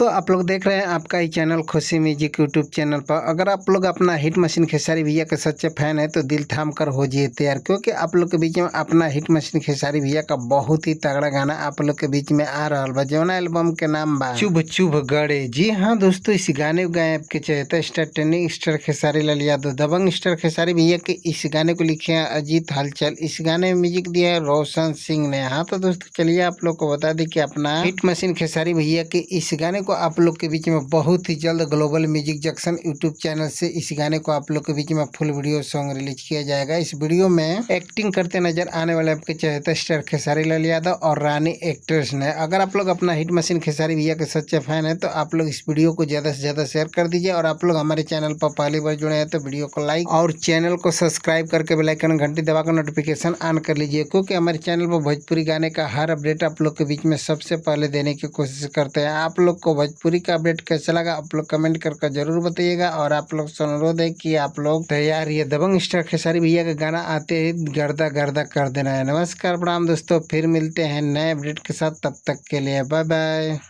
दोस्तों आप लोग देख रहे हैं आपका ही चैनल खुशी म्यूजिक यूट्यूब चैनल पर। अगर आप लोग अपना हिट मशीन खेसारी भैया के सच्चे फैन है तो दिल थाम कर हो जाइए तैयार, क्योंकि आप लोग के बीच में अपना हिट मशीन खेसारी भैया का बहुत ही तगड़ा गाना आप लोग के बीच में आ रहा बा, जौना एल्बम के नाम बा चुभ चुभ गड़े। जी हाँ दोस्तों, इस गाने को गाए आपके चहेता star trending star Khesari Lal Yadav, दबंग स्टार खेसारी भैया के इस गाने को लिखे हैं अजीत हलचल। इस गाने में म्यूजिक दिया है रोशन सिंह ने। हाँ तो दोस्तों चलिए आप लोग को बता दें कि अपना हिट मशीन खेसारी भैया के इस गाने को आप लोग के बीच में बहुत ही जल्द global music junction YouTube channel से इस गाने को आप लोग के बीच में फुल वीडियो सॉन्ग रिलीज किया जाएगा। इस वीडियो में एक्टिंग करते नजर आने वाले आपके चहेता स्टार खेसारी लाल यादव और रानी एक्ट्रेस ने। अगर आप लोग अपना हिट मशीन खेसारी भैया के सच्चे फैन है तो आप लोग इस वीडियो को ज्यादा से ज्यादा शेयर कर दीजिए, और आप लोग हमारे चैनल पर पहली बार जुड़े हैं तो वीडियो को लाइक और चैनल को सब्सक्राइब करके बेल आइकन घंटी दबाकर नोटिफिकेशन ऑन कर लीजिए, क्योंकि हमारे चैनल पर भोजपुरी गाने का हर अपडेट आप लोग के बीच में सबसे पहले देने की कोशिश करते हैं। आप लोग को भोजपुरी का अपडेट कैसा लगा आप लोग कमेंट करके जरूर बताइएगा, और आप लोग से अनुरोध है कि आप लोग तैयार रहिए, दबंग स्टार खेसारी भैया का गाना आते ही गर्दा गर्दा कर देना है। नमस्कार प्रणाम दोस्तों, फिर मिलते हैं नए अपडेट के साथ, तब तक के लिए बाय बाय।